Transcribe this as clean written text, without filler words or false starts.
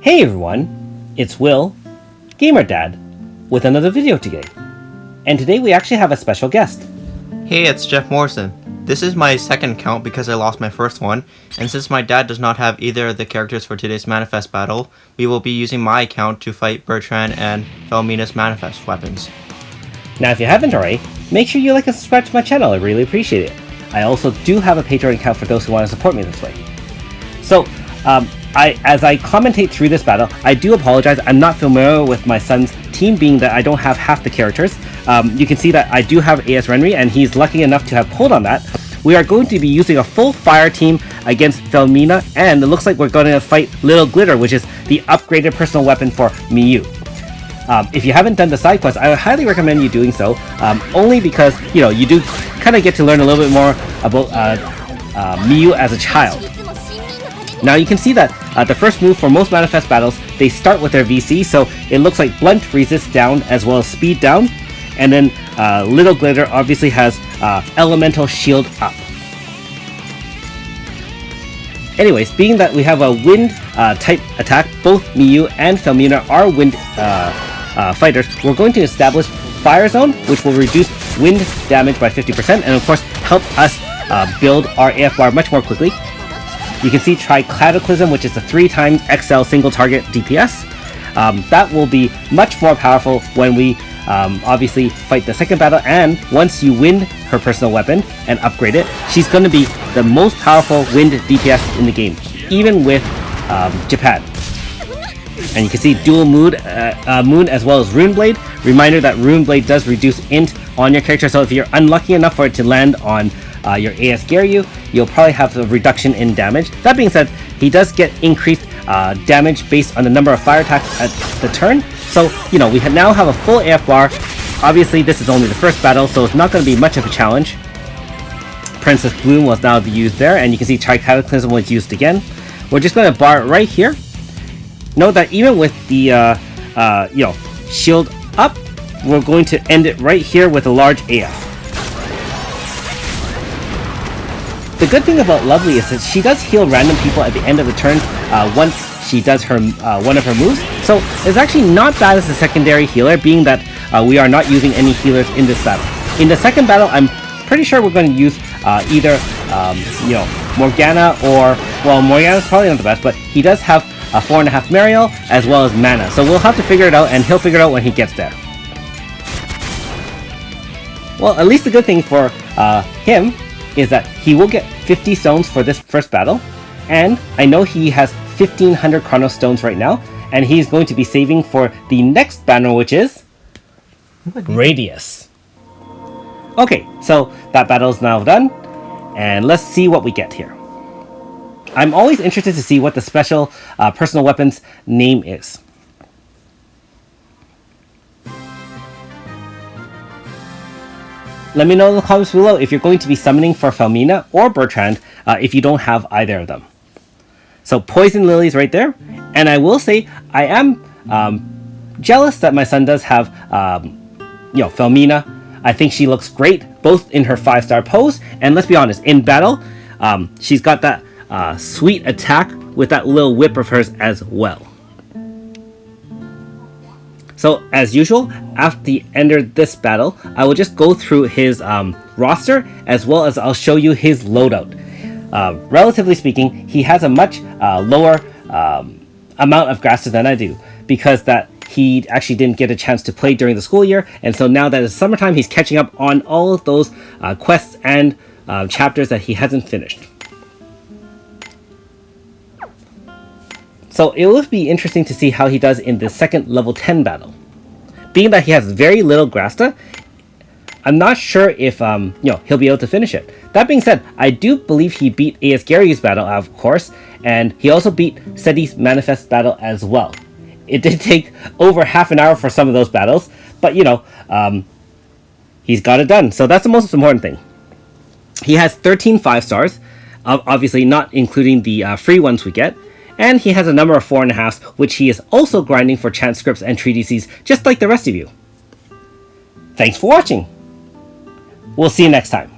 Hey everyone, it's Will, Gamer Dad, with another video today. And today we actually have a special guest. Hey, it's Jeff Morrison. This is my second account because I lost my first one, and since my dad does not have either of the characters for today's Manifest battle, we will be using my account to fight Bertrand and Felmina's Manifest weapons. Now if you haven't already, make sure you like and subscribe to my channel, I really appreciate it. I also do have a Patreon account for those who want to support me this way. So, as I commentate through this battle, I do apologize. I'm not familiar with my son's team, being that I don't have half the characters. You can see that I do have AS Renry, and he's lucky enough to have pulled on that. We are going to be using a full fire team against Felmina, and it looks like we're going to fight Little Glitter, which is the upgraded personal weapon for Miyu. If you haven't done the side quest, I would highly recommend you doing so, only because, you know, you do kind of get to learn a little bit more about Miyu as a child. Now you can see that the first move for most Manifest battles, they start with their VC, so it looks like Blunt resist down as well as speed down, and then Little Glitter obviously has Elemental Shield up. Anyways, being that we have a wind type attack, both Miyu and Felmina are wind fighters, we're going to establish Fire Zone, which will reduce wind damage by 50%, and of course help us build our AF bar much more quickly. You can see try Cataclysm, which is a 3x XL single target DPS. That will be much more powerful when we obviously fight the second battle, and once you win her personal weapon and upgrade it, she's going to be the most powerful wind DPS in the game, even with Japan. And you can see dual moon as well as Rune Blade. Reminder that Rune Blade does reduce int on your character, so if you're unlucky enough for it to land on your AS Garyu, you'll probably have a reduction in damage. That being said, he does get increased damage based on the number of fire attacks at the turn. So, you know, we now have a full AF bar. Obviously, this is only the first battle, so it's not going to be much of a challenge. Princess Bloom was now used there, and you can see Tri-Cataclysm was used again. We're just going to bar it right here. Note that even with the, shield up, we're going to end it right here with a large AF. The good thing about Lovely is that she does heal random people at the end of the turn once she does her one of her moves. So it's actually not bad as a secondary healer, being that we are not using any healers in this battle. In the second battle, I'm pretty sure we're going to use either Morgana or, well, Morgana's probably not the best, but he does have a 4.5 Mariel as well as mana. So we'll have to figure it out, and he'll figure it out when he gets there. Well, at least the good thing for him is that he will get 50 stones for this first battle, and I know he has 1500 Chrono Stones right now, and he's going to be saving for the next banner, which is Radius. Okay, so that battle is now done, and let's see what we get here. I'm always interested to see what the special personal weapon's name is. Let me know in the comments below if you're going to be summoning for Felmina or Bertrand if you don't have either of them. So Poison Lily's right there, and I will say I am jealous that my son does have Felmina. I think she looks great both in her 5-star pose, and let's be honest, in battle she's got that sweet attack with that little whip of hers as well. So, as usual, after the end of this battle, I will just go through his roster, as well as I'll show you his loadout. Relatively speaking, he has a much lower amount of grasses than I do, because that he actually didn't get a chance to play during the school year, and so now that it's summertime, he's catching up on all of those quests and chapters that he hasn't finished. So it will be interesting to see how he does in the second level 10 battle. Being that he has very little Grasta, I'm not sure if he'll be able to finish it. That being said, I do believe he beat AS Garyu's battle, of course, and he also beat Seti's Manifest battle as well. It did take over half an hour for some of those battles, but he's got it done, so that's the most important thing. He has 13 5-stars, obviously not including the free ones we get. And he has a number of 4.5s, which he is also grinding for chant scripts and treatises, just like the rest of you. Thanks for watching. We'll see you next time.